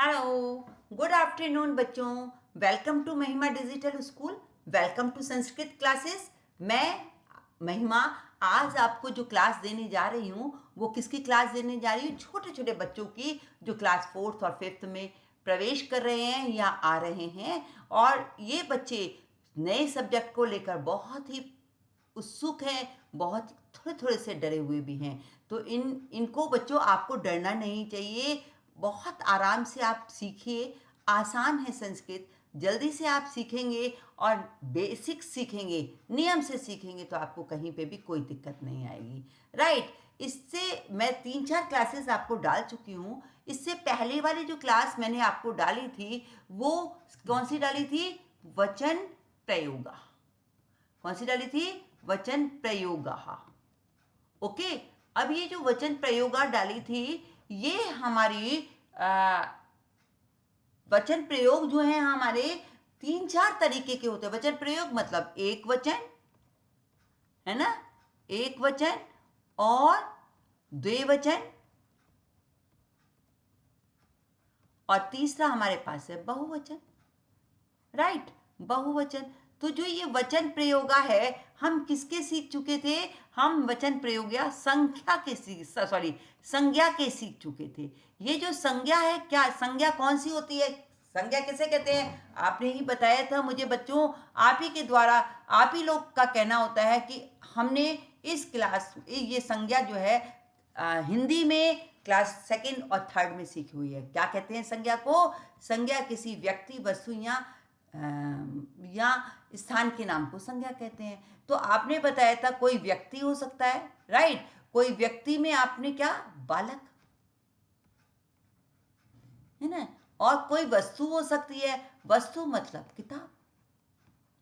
Hello, good afternoon बच्चों। Welcome to Mahima digital school. Welcome to Sanskrit classes. मैं महिमा आज आपको जो क्लास देने जा रही हूँ वो किसकी क्लास देने जा रही हूँ? छोटे छोटे बच्चों की जो क्लास फोर्थ और फिफ्थ में प्रवेश कर रहे हैं या आ रहे हैं। और ये बच्चे नए सब्जेक्ट को लेकर बहुत ही उत्सुक हैं, बहुत थोड़े थोड़े से डरे हुए भी हैं। तो इनको बच्चों आपको डरना नहीं चाहिए। बहुत आराम से आप सीखिए। आसान है संस्कृत, जल्दी से आप सीखेंगे और बेसिक्स सीखेंगे, नियम से सीखेंगे तो आपको कहीं पे भी कोई दिक्कत नहीं आएगी। राइट। इससे मैं 3-4 क्लासेस आपको डाल चुकी हूँ। इससे पहले वाली जो क्लास मैंने आपको डाली थी वो कौन सी डाली थी? वचन प्रयोगा। कौन सी डाली थी? वचन प्रयोगा। ओके। अब ये जो वचन प्रयोगा डाली थी ये हमारी वचन प्रयोग जो है हमारे 3-4 तरीके के होते हैं। वचन प्रयोग मतलब एक वचन, है ना, एक वचन और द्विवचन, और तीसरा हमारे पास है बहुवचन। राइट, बहुवचन। तो जो ये वचन प्रयोगा है हम किसके सीख चुके थे? हम वचन प्रयोग या संख्या के संज्ञा के सीख चुके थे। ये जो संज्ञा है, क्या संज्ञा कौन सी होती है? संज्ञा किसे कहते हैं? आपने ही बताया था मुझे बच्चों, आप ही के द्वारा, आप ही लोग का कहना होता है कि हमने इस क्लास ये संज्ञा जो है हिंदी में क्लास सेकंड और थर्ड में सीखी हुई है। क्या कहते हैं संज्ञा को? संज्ञा किसी व्यक्ति, वस्तु या स्थान के नाम को संज्ञा कहते हैं। तो आपने बताया था कोई व्यक्ति हो सकता है। राइट। कोई व्यक्ति में आपने क्या? बालक, है ना। और कोई वस्तु हो सकती है। वस्तु मतलब किताब।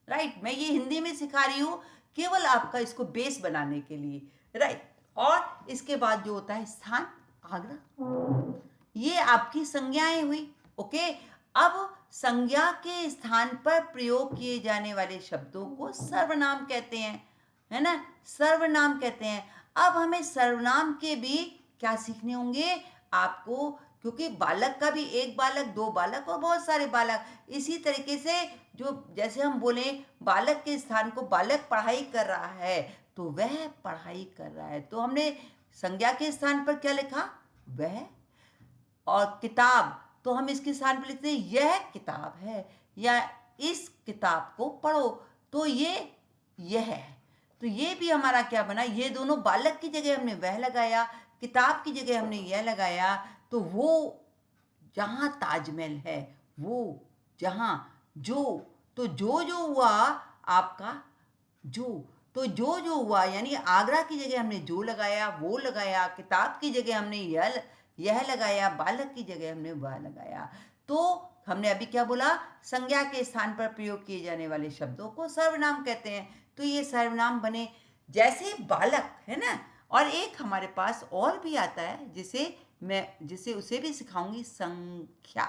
राइट। मैं ये हिंदी में सिखा रही हूँ केवल आपका इसको बेस बनाने के लिए। राइट। और इसके बाद जो होता है स्थान, आगरा, ये आपकी संज्ञाएं हुई। ओके। अब संज्ञा के स्थान पर प्रयोग किए जाने वाले शब्दों को सर्वनाम कहते हैं, है ना। सर्वनाम कहते हैं। अब हमें सर्वनाम के भी क्या सीखने होंगे आपको? क्योंकि बालक का भी एक बालक, दो बालक और बहुत सारे बालक। इसी तरीके से जो जैसे हम बोले बालक के स्थान को बालक पढ़ाई कर रहा है तो वह पढ़ाई कर रहा है, तो हमने संज्ञा के स्थान पर क्या लिखा? वह। और किताब तो हम इसके स्थान पर लिखते हैं यह किताब है, या इस किताब को पढ़ो तो यह है। तो ये भी हमारा क्या बना? ये दोनों बालक की जगह हमने वह लगाया, किताब की जगह हमने यह लगाया। तो वो जहाँ ताजमहल है, वो जहाँ जो, तो जो हुआ आपका जो, तो जो हुआ यानी आगरा की जगह हमने जो लगाया, वो लगाया। किताब की जगह हमने यह लगाया, बालक की जगह हमने वह लगाया। तो हमने अभी क्या बोला? संज्ञा के स्थान पर प्रयोग किए जाने वाले शब्दों को सर्वनाम कहते हैं। तो ये सर्वनाम बने जैसे बालक, है ना। और एक हमारे पास और भी आता है जिसे उसे भी सिखाऊंगी, संख्या।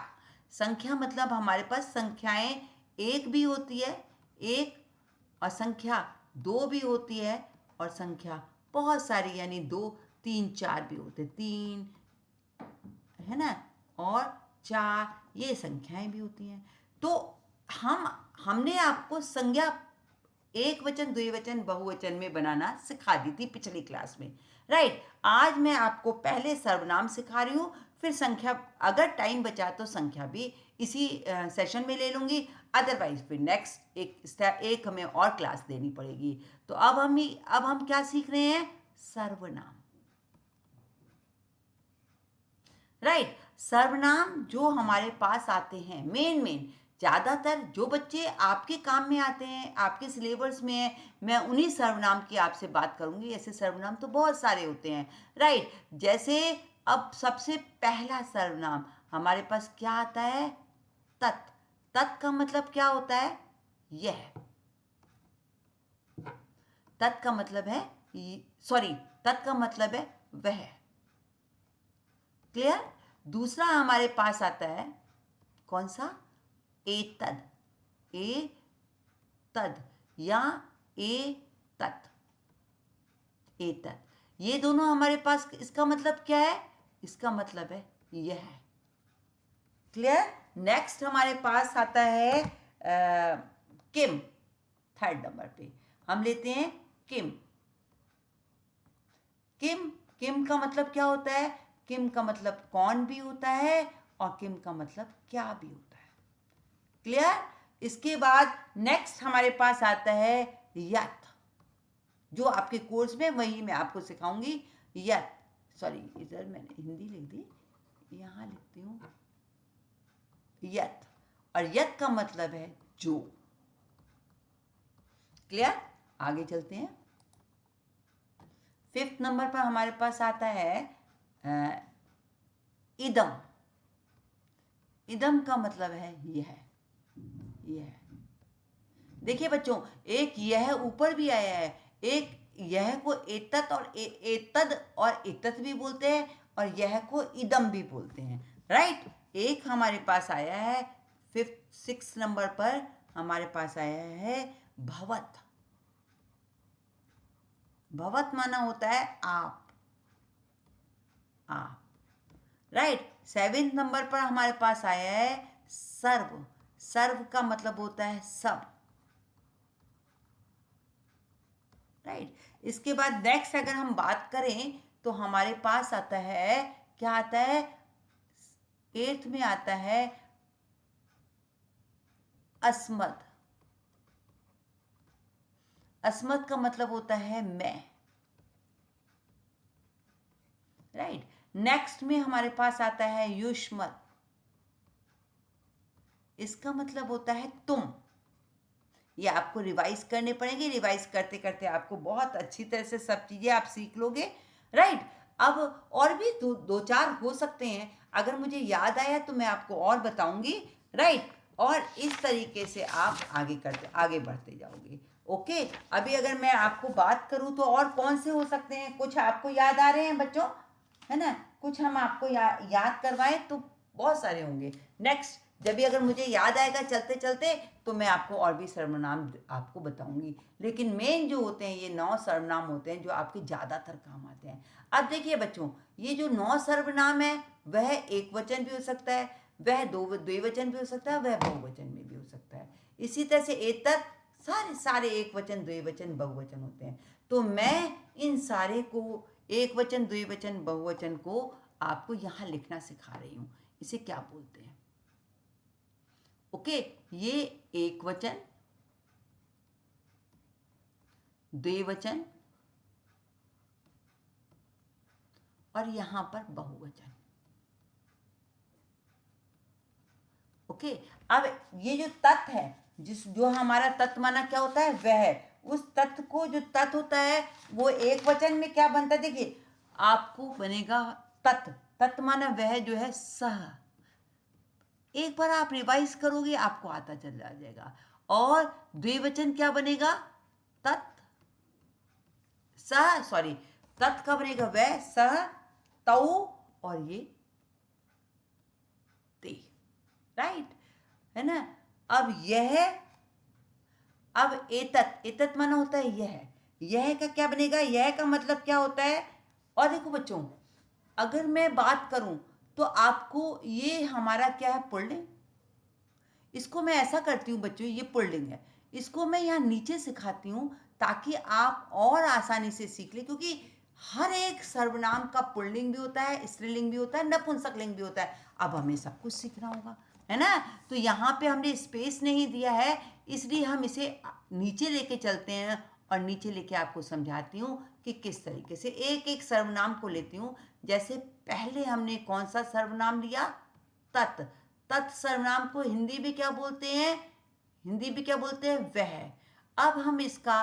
संख्या मतलब हमारे पास संख्याएं एक भी होती है, एक, और संख्या दो भी होती है, और संख्या बहुत सारी यानी 2, 3, 4 भी होते, 3, है ना, और 4, ये संख्याएं भी होती हैं। तो हमने आपको संज्ञा एक वचन, द्विवचन, बहुवचन में बनाना सिखा दी थी पिछली क्लास में। राइट। आज मैं आपको पहले सर्वनाम सिखा रही हूँ, फिर संख्या, अगर टाइम बचा तो संख्या भी इसी सेशन में ले लूँगी, अदरवाइज फिर नेक्स्ट एक हमें और क्लास देनी पड़ेगी। तो अब हम क्या सीख रहे हैं? सर्वनाम। राइट। सर्वनाम जो हमारे पास आते हैं मेन ज़्यादातर जो बच्चे आपके काम में आते हैं, आपके सिलेबस में है, मैं उन्हीं सर्वनाम की आपसे बात करूंगी। ऐसे सर्वनाम तो बहुत सारे होते हैं। राइट। जैसे अब सबसे पहला सर्वनाम हमारे पास क्या आता है? तत्। तत् का मतलब क्या होता है? यह। तत् का मतलब है सॉरी, तत् का मतलब है वह। क्लियर? दूसरा हमारे पास आता है कौन सा? एतद। एतद या एतत्। एतत्, ये दोनों हमारे पास, इसका मतलब क्या है? इसका मतलब है यह। क्लियर? नेक्स्ट हमारे पास आता है किम। थर्ड नंबर पे हम लेते हैं किम। किम, किम का मतलब क्या होता है? किम का मतलब कौन भी होता है और किम का मतलब क्या भी होता है। क्लियर? इसके बाद नेक्स्ट हमारे पास आता है यत, जो आपके कोर्स में वही मैं आपको सिखाऊंगी। यत, सॉरी इधर मैंने हिंदी लिख दी, यहाँ लिखती हूँ यत, और यत का मतलब है जो। क्लियर? आगे चलते हैं। फिफ्थ नंबर पर हमारे पास आता है इदम। इदम का मतलब है यह। यह देखिए बच्चों, एक यह ऊपर भी आया है, एक यह को एतत और एतद और एतत भी बोलते हैं, और यह को इदम भी बोलते हैं। राइट? एक हमारे पास आया है फिफ्थ सिक्स नंबर पर हमारे पास आया है भवत। भवत माना होता है आप। आप। राइट? सेवेंथ नंबर पर हमारे पास आया है सर्व। सर्व का मतलब होता है सब। राइट? इसके बाद नेक्स्ट अगर हम बात करें तो हमारे पास आता है, क्या आता है? एट्थ में आता है अस्मद। अस्मद का मतलब होता है मैं। राइट? नेक्स्ट में हमारे पास आता है युष्मत। इसका मतलब होता है तुम। ये आपको रिवाइज करने पड़ेंगे, रिवाइज करते करते आपको बहुत अच्छी तरह से सब चीज़ें आप सीख लोगे। राइट? अब और भी दो चार हो सकते हैं, अगर मुझे याद आया तो मैं आपको और बताऊंगी। राइट? और इस तरीके से आप आगे बढ़ते जाओगे। ओके? अभी अगर मैं आपको बात करूं तो और कौन से हो सकते हैं, कुछ आपको याद आ रहे हैं बच्चों? है ना? कुछ हम आपको याद करवाएं तो बहुत सारे होंगे। नेक्स्ट जब भी अगर मुझे याद आएगा चलते चलते तो मैं आपको और भी सर्वनाम आपको बताऊंगी, लेकिन मेन जो होते हैं ये 9 सर्वनाम होते हैं जो आपके ज़्यादातर काम आते हैं। अब देखिए बच्चों, ये जो 9 सर्वनाम है वह एक वचन भी हो सकता है, वह द्विवचन भी हो सकता है, वह बहुवचन में भी हो सकता है। इसी तरह से एतत् सारे सारे एक वचन द्विवचन बहुवचन होते हैं। तो मैं इन सारे को एक वचन द्विवचन बहुवचन को आपको यहाँ लिखना सिखा रही हूँ। इसे क्या बोलते हैं? ओके? ये एक वचन, द्विवचन और यहां पर बहुवचन। ओके? अब ये जो तत् है, जो हमारा तत् माना क्या होता है? वह, उस तत् को जो तत् होता है वो एक वचन में क्या बनता है? देखिए आपको बनेगा तत्। तत् माना वह जो है सह। एक बार आप रिवाइज करोगे आपको आता चल आ जाएगा। और द्विवचन क्या बनेगा? तत् सह, सॉरी तत् का बनेगा वह, सह, तौ और ये ते। राइट? है ना? अब यह, अब एतत्, एतत् माना होता है यह। यह का क्या बनेगा? यह का मतलब क्या होता है? और देखो बच्चों, अगर मैं बात करूं तो आपको ये हमारा क्या है? पुल्लिंग। इसको मैं ऐसा करती हूँ बच्चों, ये पुल्लिंग है, इसको मैं यहाँ नीचे सिखाती हूँ ताकि आप और आसानी से सीख लें, क्योंकि हर एक सर्वनाम का पुल्लिंग भी होता है, स्त्रीलिंग भी होता है, नपुंसकलिंग भी होता है। अब हमें सब कुछ सीखना होगा, है ना? तो यहाँ पे हमने स्पेस नहीं दिया है, इसलिए हम इसे नीचे लेके चलते हैं और नीचे लेके आपको समझाती हूँ कि किस तरीके से एक एक सर्वनाम को लेती हूँ। जैसे पहले हमने कौन सा सर्वनाम लिया? तत्। तत् सर्वनाम को हिंदी में क्या बोलते हैं? हिंदी में क्या बोलते हैं? वह। अब हम इसका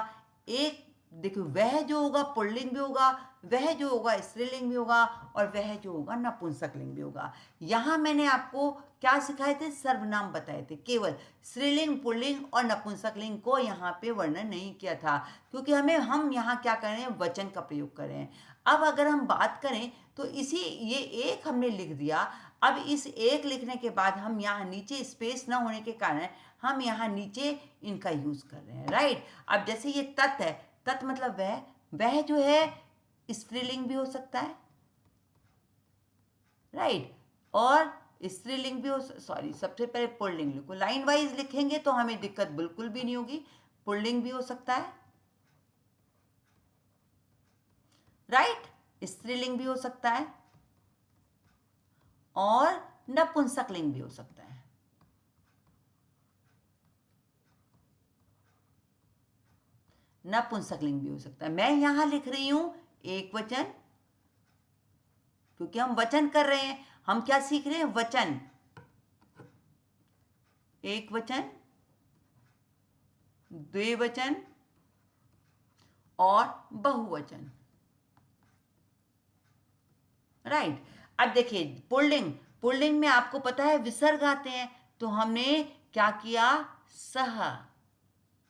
एक, देखो वह जो होगा पुल्लिंग भी होगा, वह जो होगा स्त्रीलिंग भी होगा, और वह जो होगा नपुंसकलिंग भी होगा। यहाँ मैंने आपको क्या सिखाए थे? सर्वनाम बताए थे, केवल स्त्रीलिंग पुल्लिंग और नपुंसकलिंग को यहाँ पे वर्णन नहीं किया था, क्योंकि हम यहाँ क्या कर रहे हैं? वचन का प्रयोग कर रहे हैं। अब अगर हम बात करें तो इसी ये एक हमने लिख दिया। अब इस एक लिखने के बाद हम यहाँ नीचे स्पेस ना होने के कारण हम यहाँ नीचे इनका यूज कर रहे हैं। राइट? अब जैसे ये तत् है, तत् मतलब वह जो है स्त्रीलिंग भी हो सकता है। राइट? और स्त्रीलिंग भी हो, सॉरी सबसे पहले पुल्लिंग लिखो, लाइन वाइज लिखेंगे तो हमें दिक्कत बिल्कुल भी नहीं होगी। पुल्लिंग भी हो सकता है, राइट, स्त्रीलिंग भी हो सकता है और नपुंसकलिंग भी हो सकता है। नपुंसकलिंग भी हो सकता है। मैं यहां लिख रही हूं एक वचन, क्योंकि हम वचन कर रहे हैं। हम क्या सीख रहे हैं? वचन, एक वचन, द्विवचन और बहुवचन, राइट। अब देखिए पुल्लिंग, पुल्लिंग में आपको पता है विसर्ग आते हैं, तो हमने क्या किया? सह,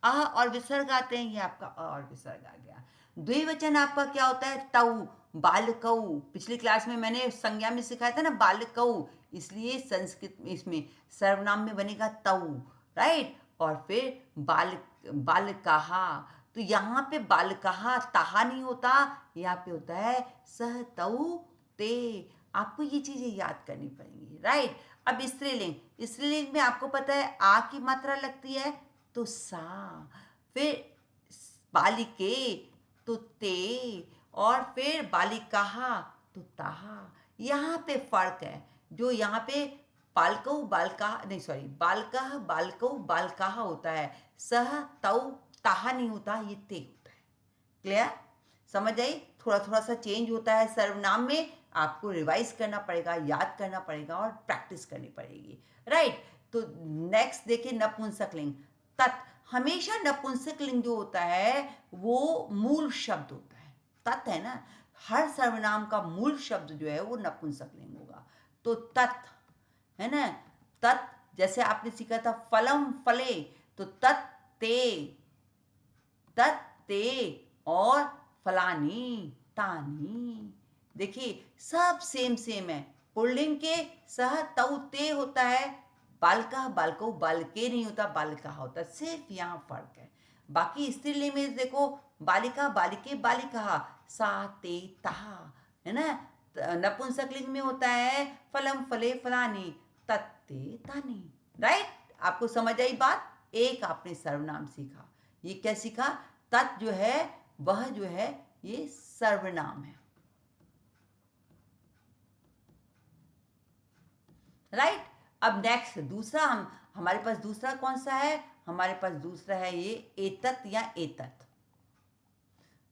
अह और विसर्ग आते हैं, ये आपका अ और विसर्ग आ गया। द्विवचन आपका क्या होता है? तऊ, बालकऊ। पिछली क्लास में मैंने संज्ञा में सिखाया था ना बालकऊ, इसलिए संस्कृत में इसमें सर्वनाम में बनेगा तऊ, राइट। और फिर बालकाहा, तो यहाँ पे बालकाहा ताहा नहीं होता, यहाँ पे होता है सह तऊ ते। आपको ये चीजें याद करनी पड़ेंगी, राइट। अब स्त्रीलिंग, स्त्रीलिंग में आपको पता है आ की मात्रा लगती है तो सा, फिर बालिके तो ते, और फिर बालिकाहा तो ताहा। यहाँ पे फर्क है, जो यहाँ पे बालकऊ बालका नहीं सॉरी बालकह बालकऊ बालकाहा होता है, सह तऊ ताहा नहीं होता, ये ते होता है। क्लियर? समझ आई? थोड़ा थोड़ा सा चेंज होता है सर्वनाम में, आपको रिवाइज करना पड़ेगा, याद करना पड़ेगा और प्रैक्टिस करनी पड़ेगी, राइट। तो नेक्स्ट देखिए नपुंसकलिंग, तत्। हमेशा नपुंसकलिंग जो होता है वो मूल शब्द होता है, तत् है ना, हर सर्वनाम का मूल शब्द जो है वो नपुंसकलिंग होगा। तो तत् है ना, तत्, जैसे आपने सीखा था फलम फले, तो तत् ते, तत् ते और फलानी तानी। देखिए सब सेम सेम है। पुल्लिंग के सह तऊ ते होता है, बालका बालको बालके नहीं होता, बालिका होता है, सिर्फ यहाँ फर्क है। बाकी स्त्रीलिंग में देखो बालिका बालिके बालिका, सा ते ताहा, है ना। नपुंसकलिंग में होता है फलम फले फलानी तत्ते तानी, राइट। आपको समझ आई बात? एक आपने सर्वनाम सीखा, ये क्या सीखा? तत् जो है वह जो है ये सर्वनाम है, राइट। अब नेक्स्ट दूसरा, हमारे पास दूसरा कौन सा है? हमारे पास दूसरा है ये एतत या एतत।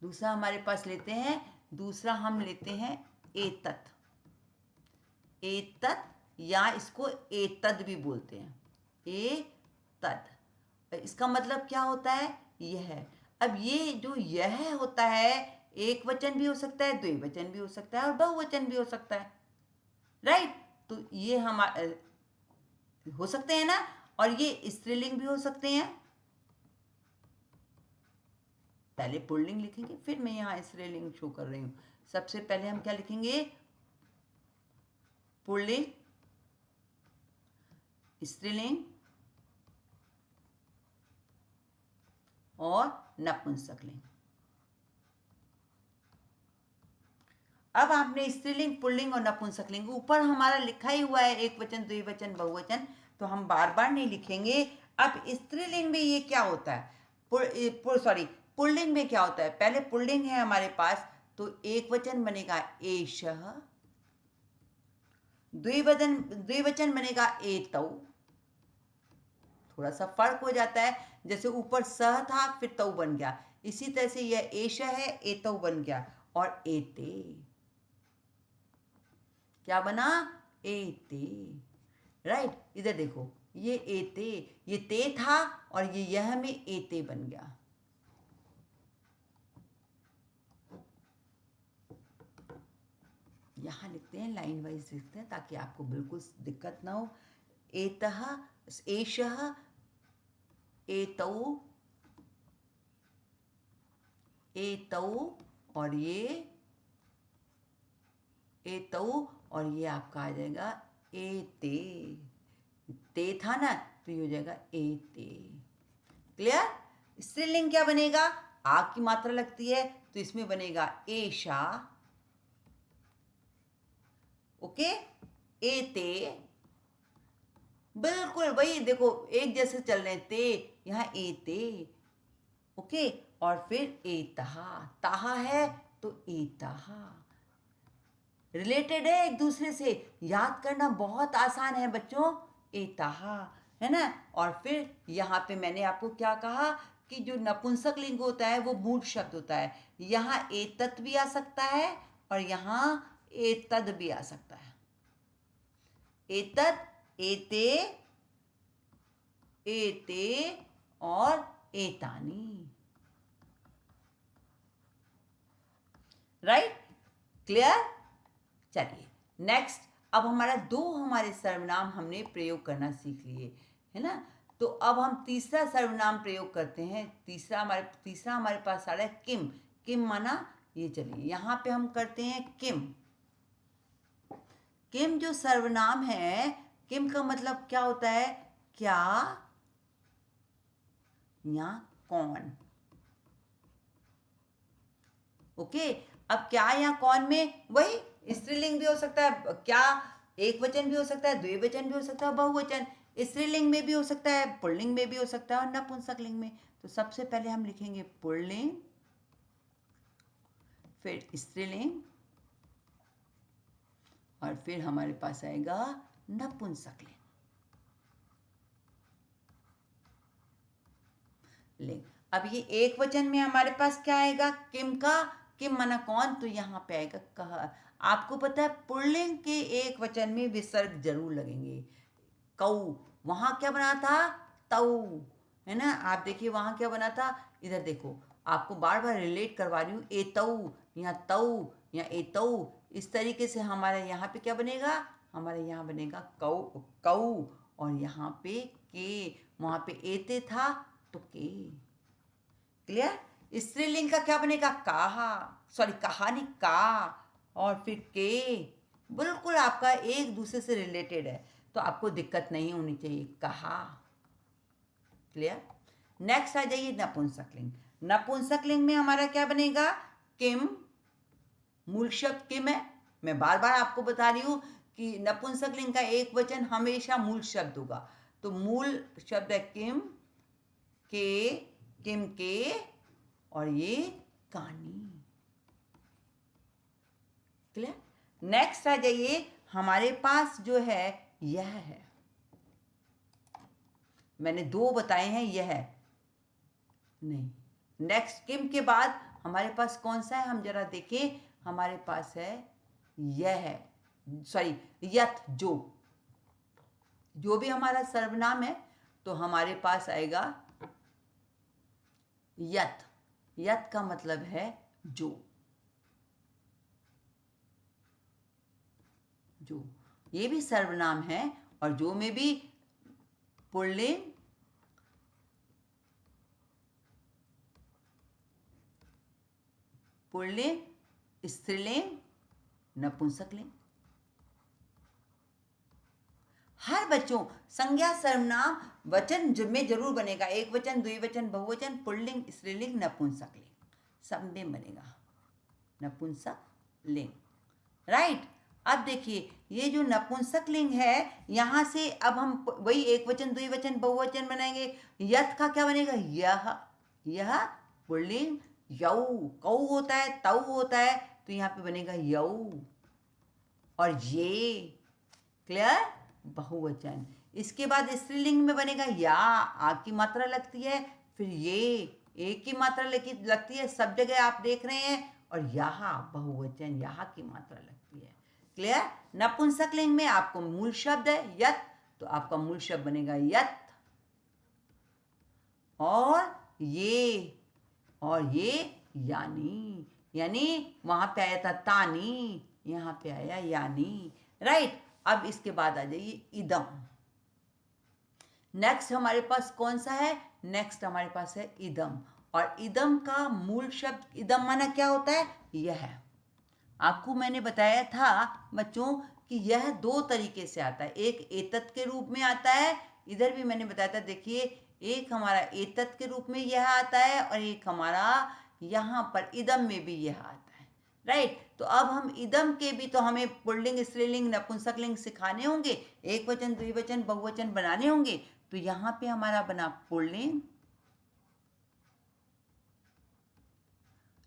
दूसरा हमारे पास लेते हैं, दूसरा हम लेते हैं एतत, एतत या इसको एतद भी बोलते हैं, एतद। इसका मतलब क्या होता है? यह। अब ये जो यह होता है एक वचन भी हो सकता है, द्विवचन भी हो सकता है और बहुवचन भी हो सकता है, राइट। तो ये हम हो सकते हैं ना, और ये स्त्रीलिंग भी हो सकते हैं। पहले पुल्लिंग लिखेंगे, फिर मैं यहाँ स्त्रीलिंग शो कर रही हूँ। सबसे पहले हम क्या लिखेंगे? पुल्लिंग, स्त्रीलिंग और नपुंसकलिंग। अब आपने स्त्रीलिंग, पुल्लिंग और नपुंसकलिंग ऊपर हमारा लिखा ही हुआ है, एक वचन द्विवचन बहुवचन, तो हम बार बार नहीं लिखेंगे। अब स्त्रीलिंग में ये क्या होता है? सॉरी पुल्लिंग में क्या होता है? पहले पुल्लिंग है हमारे पास, तो एक वचन बनेगा एषः, द्विवचन बनेगा एतौ। थोड़ा सा फर्क हो जाता है, जैसे ऊपर सह था फिर तौ बन गया, इसी तरह से यह एषः है, एतौ बन गया, और एते क्या बना? एते, राइट। इधर देखो ये एते, ये ते था और ये यह में एते बन गया। यहाँ लिखते हैं, लाइन वाइज लिखते हैं ताकि आपको बिल्कुल दिक्कत ना हो। एतः, एषः, एतौ, एतौ और ये एतौ, और ये आपका आ जाएगा एते। ते था ना, तो ये हो जाएगा एते। क्लियर? स्त्रीलिंग क्या बनेगा? आ की मात्रा लगती है तो इसमें बनेगा एषा, ओके, एते बिल्कुल वही देखो, एक जैसे चल रहे हैं, ते यहाँ एते, ओके, और फिर एतहा, ताहा है तो एतहा, रिलेटेड है एक दूसरे से, याद करना बहुत आसान है बच्चों, एतहा, है ना। और फिर यहाँ पे मैंने आपको क्या कहा कि जो नपुंसक लिंग होता है वो मूल शब्द होता है, यहाँ एतत भी आ सकता है और यहाँ एतद भी आ सकता है, एतत, एते, एते और एतानी, राइट, क्लियर। चलिए नेक्स्ट, अब हमारे सर्वनाम हमने प्रयोग करना सीख लिए, है ना। तो अब हम तीसरा सर्वनाम प्रयोग करते हैं। तीसरा हमारे पास आ रहा है किम। किम माना, ये चलिए यहाँ पे हम करते हैं किम। किम जो सर्वनाम है, किम का मतलब क्या होता है, क्या या कौन, ओके। अब क्या या कौन में वही स्त्रीलिंग भी हो सकता है, क्या एक वचन भी हो सकता है, द्विवचन भी हो सकता है, बहुवचन, स्त्रीलिंग में भी हो सकता है, पुल्लिंग में भी हो सकता है और नपुंसक लिंग में। तो सबसे पहले हम लिखेंगे पुल्लिंग, फिर स्त्रीलिंग और फिर हमारे पास आएगा नपुंसक लिंग। अब ये एक वचन में हमारे पास क्या आएगा, किम का, किम माना कौन, तो यहाँ पे आएगा कह। आपको पता है पुल्लिंग के एक वचन में विसर्ग जरूर लगेंगे। कऊ, वहाँ क्या बना था, तऊ, है ना। आप देखिए वहाँ क्या बना था, इधर देखो, आपको बार बार रिलेट करवा रही हूँ, एतऊ या तऊ या एतऊ, इस तरीके से हमारे यहाँ पे क्या बनेगा, हमारे यहाँ बनेगा कऊ, कऊ, और यहाँ पे के, वहाँ पे एते था तो के, क्लियर। स्त्रीलिंग का क्या बनेगा, काहा, सॉरी कहा नहीं, का, और फिर के, बिल्कुल आपका एक दूसरे से रिलेटेड है, तो आपको दिक्कत नहीं होनी चाहिए, कहा, क्लियर। नेक्स्ट आ जाइए नपुंसक लिंग। नपुंसक लिंग में हमारा क्या बनेगा, किम, मूल शब्द किम है। मैं बार बार आपको बता रही हूं कि नपुंसक लिंग का एक वचन हमेशा मूल शब्द होगा, तो मूल शब्द है किम, के, किम के, और ये कानी, क्लियर। नेक्स्ट आ जाइए, हमारे पास जो है यह है, मैंने दो बताए हैं, यह है नहीं। नेक्स्ट किम के बाद हमारे पास कौन सा है, हम जरा देखें, हमारे पास है यह है, सॉरी यथ, जो भी हमारा सर्वनाम है तो हमारे पास आएगा यथ। यथ का मतलब है जो, ये भी सर्वनाम है, और जो में भी पुल्लिंग, स्त्रीलिंग, नपुंसकलिंग। हर बच्चों संज्ञा सर्वनाम वचन में जरूर बनेगा, एक वचन, द्विवचन, बहुवचन, पुल्लिंग, स्त्रीलिंग, नपुंसकलिंग, सब में बनेगा नपुंसक लिंग, राइट। अब देखिए ये जो नपुंसक लिंग है, यहां से अब हम वही एक वचन, द्विवचन, बहुवचन बनाएंगे। यथ का क्या बनेगा, यह पुल्लिंग, यऊ, कऊ होता है, तऊ होता है, तो यहाँ पे बनेगा यऊ, और ये, क्लियर, बहुवचन। इसके बाद स्त्रीलिंग में बनेगा या, आ की मात्रा लगती है, फिर ये एक की मात्रा लगती है, सब जगह आप देख रहे हैं, और यहाँ बहुवचन, यहाँ की मात्रा लगती है, क्लियर। नपुंसक लिंग में आपको मूल शब्द है यत, तो आपका मूल शब्द बनेगा यत, और ये यानी वहां पे आया था तानी, यहां पे आया यानी, राइट। अब इसके बाद आ जाइए इदम। नेक्स्ट हमारे पास कौन सा है, नेक्स्ट हमारे पास है इदम, और इदम का मूल शब्द, इदम माना क्या होता है, यह। आपको मैंने बताया था बच्चों कि यह दो तरीके से आता है, एक एतत के रूप में आता है, इधर भी मैंने बताया था, देखिए एक हमारा एतत के रूप में यह आता है, और एक हमारा यहाँ पर इदम में भी यह आता है, राइट। तो अब हम इदम के भी तो हमें पुल्लिंग स्त्रीलिंग नपुंसकलिंग सिखाने होंगे, एक वचन द्विवचन बहुवचन बनाने होंगे। तो यहाँ पे हमारा बना पुल्लिंग,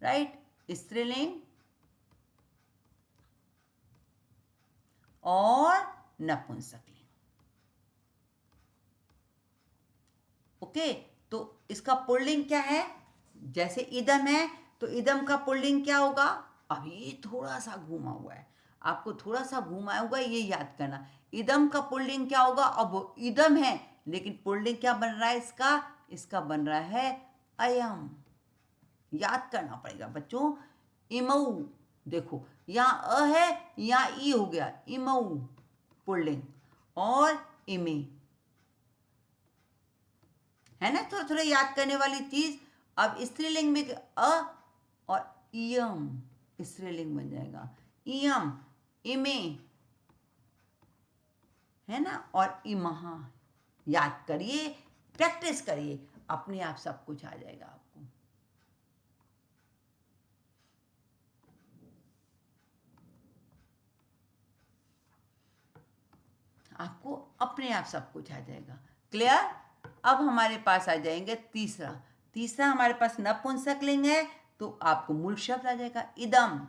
राइट, स्त्रीलिंग और नपुंसकलिंग। ओके, तो इसका पुल्लिंग क्या है? जैसे इदम है तो इदम का पुल्लिंग क्या होगा? अब ये थोड़ा सा घूमा हुआ है, आपको थोड़ा सा घुमाया होगा, ये याद करना। इदम का पुल्लिंग क्या होगा? अब वो इदम है लेकिन पुल्लिंग क्या बन रहा है इसका? इसका बन रहा है अयम। याद करना पड़ेगा बच्चों। इमऊ, देखो यहाँ अ है, यहाँ ई हो गया, इमऊ पुल्लिंग, और इमे, है ना, थोड़ा थोड़ा याद करने वाली चीज। अब स्त्रीलिंग में अ और इयम स्त्रीलिंग बन जाएगा, इयम, इमे, है ना, और इमहा। याद करिए, प्रैक्टिस करिए, अपने आप सब कुछ आ जाएगा आपको। आपको अपने आप सब कुछ आ जाएगा। क्लियर? अब हमारे पास आ जाएंगे तीसरा। तीसरा हमारे पास नपुंसकलिंग है, तो आपको मूल शब्द आ जाएगा इदम।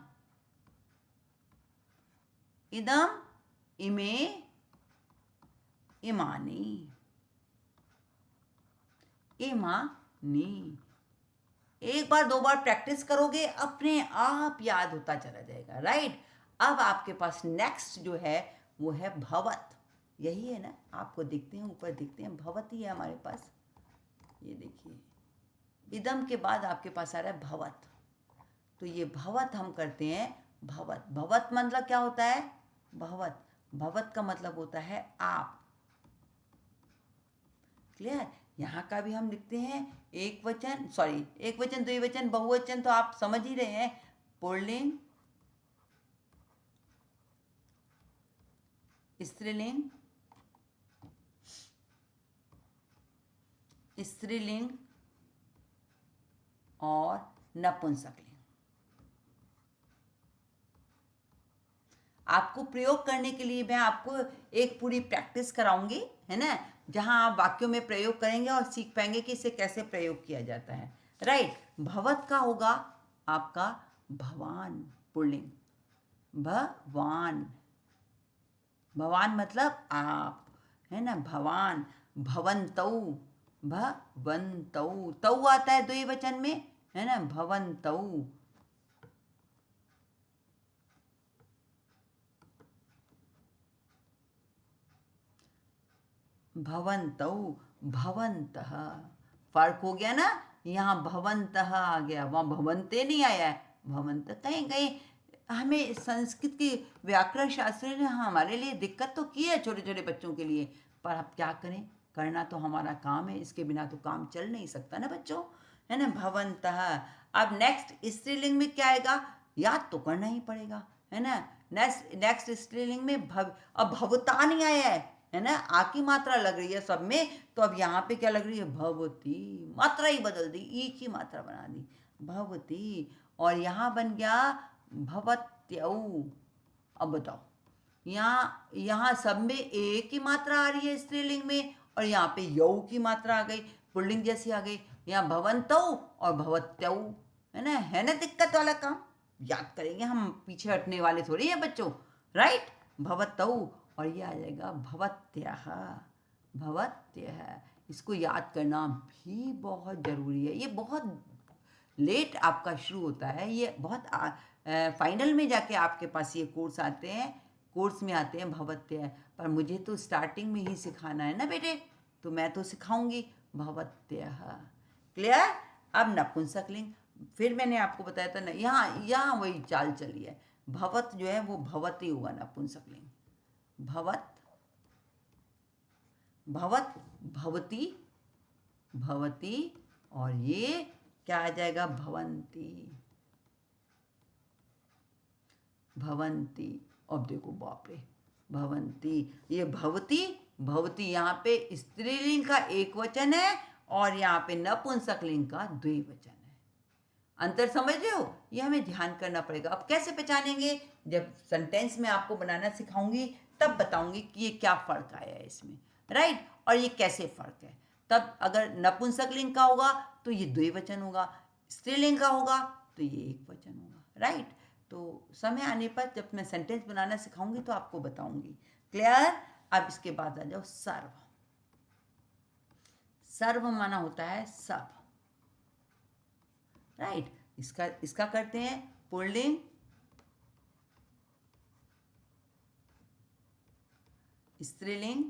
इदम, इमे, इमानी, इमानी। एक बार दो बार प्रैक्टिस करोगे, अपने आप याद होता चला जाएगा, राइट। अब आपके पास नेक्स्ट जो है वो है भवत। यही है ना, आपको देखते हैं, ऊपर देखते हैं, भवत ही है हमारे पास। ये देखिए, इदम के बाद आपके पास आ रहा है भवत। तो ये भवत हम करते हैं, भवत। भवत मतलब क्या होता है? भवत, भवत का मतलब होता है आप। क्लियर? यहाँ का भी हम लिखते हैं एक वचन, सॉरी एक वचन द्विवचन बहुवचन, तो आप समझ ही रहे हैं। पुल्लिंग, स्त्रीलिंग, स्त्रीलिंग और नपुंसकलिंग। आपको प्रयोग करने के लिए मैं आपको एक पूरी प्रैक्टिस कराऊंगी, है ना, जहां आप वाक्यों में प्रयोग करेंगे और सीख पाएंगे कि इसे कैसे प्रयोग किया जाता है, राइट। भवत का होगा आपका भवान, पुल्लिंग, भवान। भवान मतलब आप, है ना, भवान। भवन्तौ, भवन्तौ, तौ आता है द्विवचन में, है ना, भवन्तौ। भवन्तौ, भवन्तः। फर्क हो गया ना, यहाँ भवन्तः आ गया, वहाँ भवन्ते नहीं आया है, भवन्त। कहीं कहीं हमें संस्कृत की व्याकरण शास्त्री ने हमारे लिए दिक्कत तो की है छोटे छोटे बच्चों के लिए, पर अब क्या करें, करना तो हमारा काम है, इसके बिना तो काम चल नहीं सकता ना बच्चों, है ना, भवन्तः। अब नेक्स्ट स्त्रीलिंग में क्या आएगा? याद तो करना ही पड़ेगा, है ना। नेक्स्ट नेक्स्ट स्त्रीलिंग में अब भवता नहीं आया है ना, आ की मात्रा लग रही है सब में, तो अब यहाँ पे क्या लग रही है? भवती, मात्रा ही बदल दी, ई की मात्रा बना दी, भवती। और यहाँ बन गया भवत्यौ। अब बताओ, यहाँ यहाँ सब में ए की मात्रा आ रही है स्त्रीलिंग में, और यहाँ पे यौ की मात्रा आ गई, पुल्लिंग जैसी आ गई। यहाँ भवन्तौ और भवत्यौ, है ना दिक्कत वाला काम। याद करेंगे हम, पीछे हटने वाले थोड़ी है बच्चों, राइट। भवतौ, और ये आ जाएगा भवत्यः, भवत्यः। इसको याद करना भी बहुत ज़रूरी है, ये बहुत लेट आपका शुरू होता है, ये बहुत फाइनल में जाके आपके पास ये कोर्स आते हैं, कोर्स में आते हैं भवत्यः। पर मुझे तो स्टार्टिंग में ही सिखाना है ना बेटे, तो मैं तो सिखाऊंगी भवत्यः। क्लियर? अब नपुंसकलिंग, फिर मैंने आपको बताया था ना, यहाँ यहाँ वही चाल चली है। भवत जो है वो भवती हुआ नपुंसकलिंग, भवत, भवत, भवती, भवती, और ये क्या आ जाएगा? भवंती, भवंती। अब देखो बाप रे, भवंती, ये भवती, भवती यहाँ पे स्त्रीलिंग का एक वचन है और यहाँ पे नपुंसकलिंग का द्विवचन है। अंतर समझ रहे हो? ये हमें ध्यान करना पड़ेगा। अब कैसे पहचानेंगे? जब सेंटेंस में आपको बनाना सिखाऊंगी तब बताऊंगी कि ये क्या फ़र्क आया है इसमें, राइट? और ये कैसे फ़र्क है। तब अगर नपुंसकलिंग का होगा तो ये द्विवचन होगा, स्त्रीलिंग का होगा तो ये एकवचन होगा, राइट? तो समय आने पर जब मैं सेंटेंस बनाना सिखाऊंगी तो आपको बताऊंगी। क्लियर? अब इसके बाद आ जाओ सर्व। सर्व माना होता है सब, राइट? इसका इसका करते हैं पुल्लिंग, स्त्रीलिंग,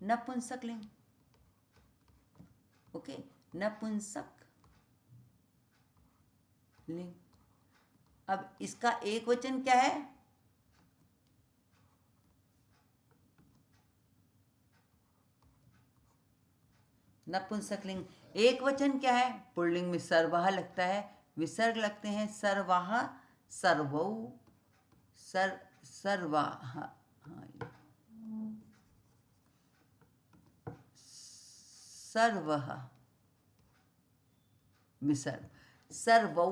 नपुंसकलिंग। ओके, नपुंसक लिंग। अब इसका एक वचन क्या है? नपुंसकलिंग। एक वचन क्या है? पुल्लिंग में सर्वः लगता है, विसर्ग लगते हैं, सर्वाः, सर्वौ, सर्वाः, हाँ, सर्वः, विसर्ग, सर्वौ।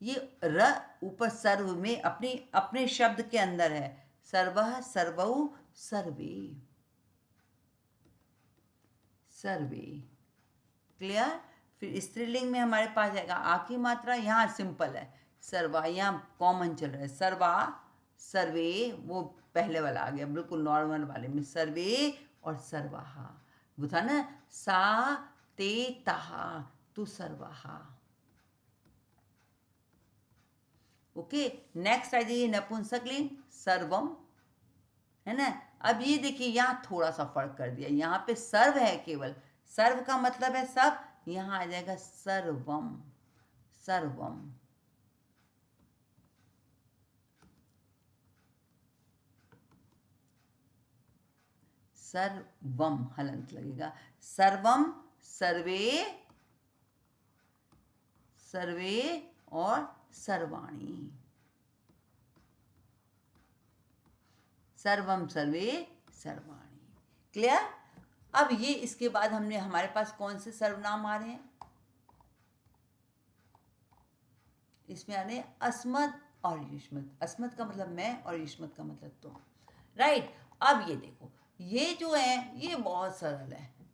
ये र ऊपर सर्व में अपने अपने शब्द के अंदर है। सर्वः, सर्वौ, सर्वे, सर्वे। क्लियर? फिर स्त्रीलिंग में हमारे पास आएगा आ की मात्रा, यहाँ सिंपल है, सर्वा, यहाँ कॉमन चल रहा है, सर्वा, सर्वे, वो पहले वाला आ गया, बिल्कुल नॉर्मल वाले में सर्वे और सर्वाहा। वो था ना सा ते तहा, तो सर्वाहा। ओके, नेक्स्ट आ जाइए नपुंसकलिंग, सर्वम, है ना? अब ये देखिए यहाँ थोड़ा सा फर्क कर दिया, यहाँ पे सर्व है केवल, सर्व का मतलब है सब, यहाँ आ जाएगा सर्वम, सर्वम। सर्वम हलंत लगेगा, सर्वम, सर्वे, सर्वे और सर्वाणी, सर्वम, सर्वे, सर्वाणी। क्लियर? अब ये इसके बाद हमने हमारे पास कौन से सर्वनाम आ रहे हैं? इसमें आ रहे हैं अस्मत् और युष्मत्। अस्मत् का मतलब मैं और युष्मत् का मतलब तुम, राइट? अब ये देखो, ये जो है ये बहुत सरल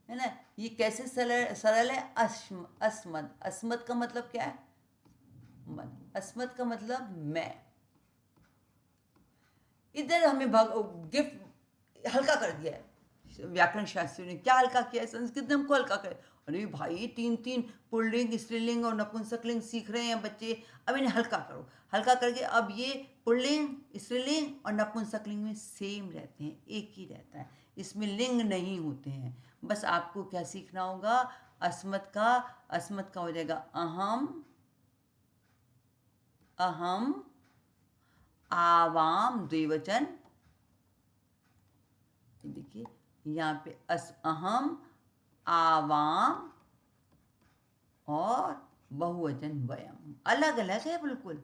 है ना? ये कैसे सरल सरल है? अस्मत्, अस्मत् का मतलब क्या है? मन, अस्मत् का मतलब मैं। इधर हमें गिफ्ट हल्का कर दिया है व्याकरण शास्त्रियों ने। क्या हल्का किया है? संस्कृत ने हमको हल्का कर, अरे भाई तीन तीन पुल्लिंग, स्त्रीलिंग और नपुंसकलिंग सीख रहे हैं बच्चे, अब इन्हें हल्का करो। हल्का करके अब ये पुल्लिंग, स्त्रीलिंग और नपुंसकलिंग में सेम रहते हैं, एक ही रहता है, इसमें लिंग नहीं होते हैं। बस आपको क्या सीखना होगा? अस्मत् का हो जाएगा अहम, अहम, आवाम, द्विवचन। देखिए यहाँ पे अहम, आवाम और बहुवचन वयम, अलग अलग है बिल्कुल।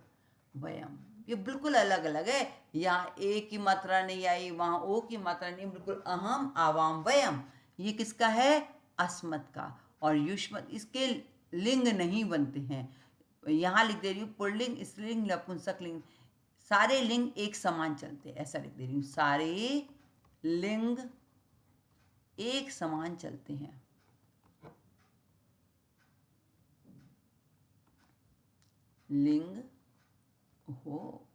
वयम ये बिल्कुल अलग अलग है, यहाँ ए की मात्रा नहीं आई, वहाँ ओ की मात्रा नहीं, बिल्कुल अहम, आवाम, वयम। ये किसका है? अस्मत् का। और युष्मत्, इसके लिंग नहीं बनते हैं। यहाँ लिख दे रही हूँ पुल्लिंग, स्त्रीलिंग, नपुंसकलिंग, सारे लिंग एक समान चलते हैं, ऐसा लिख दे रही हूँ, सारे लिंग एक समान चलते हैं। लिंग हो,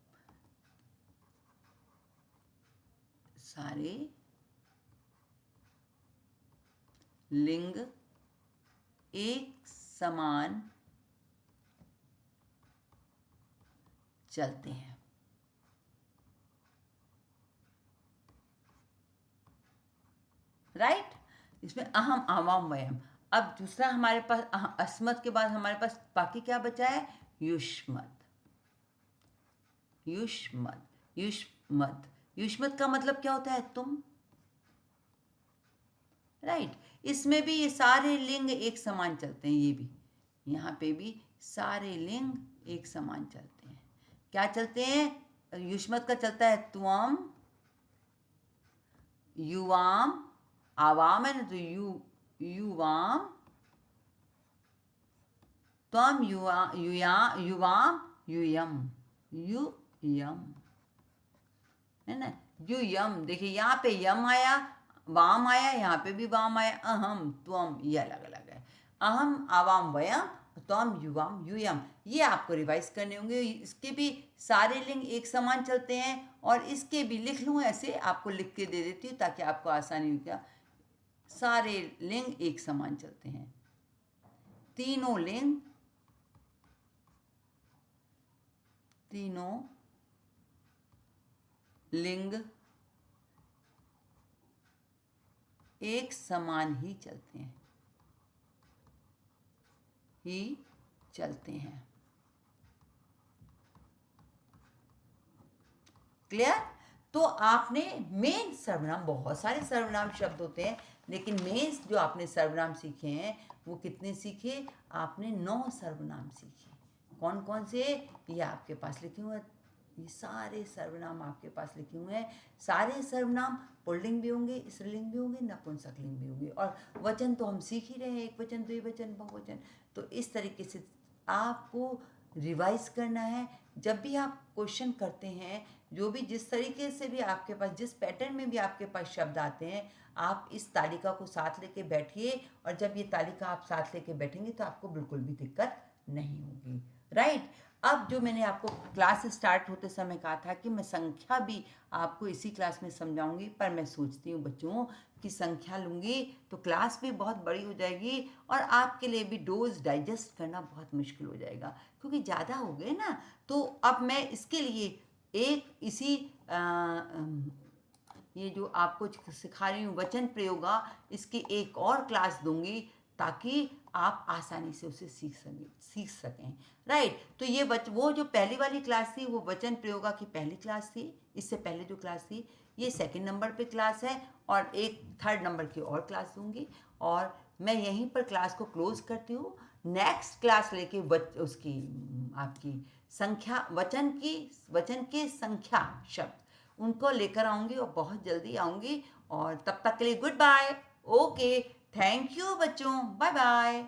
सारे लिंग एक समान चलते हैं। राइट? इसमें अहम, आवाम, वयम। अब दूसरा हमारे पास अस्मत् के बाद हमारे पास बाकी क्या बचा है? युष्मत्, युष्मत्, युष्मत्। युष्मत् का मतलब क्या होता है? तुम, राइट? इसमें भी ये सारे लिंग एक समान चलते हैं, ये भी यहाँ पे भी सारे लिंग एक समान चलते हैं। क्या चलते हैं? युष्मत् का चलता है त्वम, युवाम, आवाम है ना, तो युवाम, त्वम युवाम युयम, युयम, है ना। युयम, देखिए यहाँ पे यम आया, वाम आया, यहाँ पे भी वाम आया। अहम, त्वम, ये अलग अलग है। अहम, आवाम, वयम, त्वम, युवाम, युयम, ये आपको रिवाइज करने होंगे। इसके भी सारे लिंग एक समान चलते हैं, और इसके भी लिख लूँ ऐसे, आपको लिख के दे देती हूँ ताकि आपको आसानी हो गया। सारे लिंग एक समान चलते हैं, तीनों लिंग, तीनों लिंग एक समान ही चलते हैं, ही चलते हैं। क्लियर? तो आपने मेन सर्वनाम, बहुत सारे सर्वनाम शब्द होते हैं, लेकिन मेन जो आपने सर्वनाम सीखे हैं वो कितने सीखे? आपने 9 सर्वनाम सीखे। कौन कौन से? ये आपके पास लिखे हुए हैं, ये सारे सर्वनाम आपके पास लिखे हुए हैं। सारे सर्वनाम पुल्लिंग भी होंगे, स्त्रीलिंग भी होंगे, नपुंसकलिंग भी होंगे, और वचन तो हम सीख ही रहे हैं, एक वचन, द्विवचन, बहुवचन। तो इस तरीके से आपको रिवाइज करना है। जब भी आप क्वेश्चन करते हैं, जो भी जिस तरीके से भी आपके पास, जिस पैटर्न में भी आपके पास शब्द आते हैं, आप इस तालिका को साथ लेके बैठिए, और जब ये तालिका आप साथ लेके बैठेंगे तो आपको बिल्कुल भी दिक्कत नहीं होगी। राइट? अब जो मैंने आपको क्लास स्टार्ट होते समय कहा था कि मैं संख्या भी आपको इसी क्लास में समझाऊंगी, पर मैं सोचती हूँ बच्चों कि संख्या लूँगी तो क्लास भी बहुत बड़ी हो जाएगी, और आपके लिए भी डोज डाइजेस्ट करना बहुत मुश्किल हो जाएगा, क्योंकि ज़्यादा हो गए ना। तो अब मैं इसके लिए एक इसी ये जो आपको सिखा रही हूँ वचन प्रयोगा, इसकी एक और क्लास दूंगी, ताकि आप आसानी से उसे सीख सकें। राइट? तो ये वो जो पहली वाली क्लास थी, वो वचन प्रयोगा की पहली क्लास थी। इससे पहले जो क्लास थी, ये सेकंड नंबर पे क्लास है, और एक थर्ड नंबर की और क्लास दूंगी, और मैं यहीं पर क्लास को क्लोज करती हूँ। नेक्स्ट क्लास लेके उसकी आपकी संख्या, वचन के संख्या शब्द उनको लेकर आऊँगी, और बहुत जल्दी आऊँगी। और तब तक के लिए goodbye. Okay, thank you बच्चों, बाय बाय।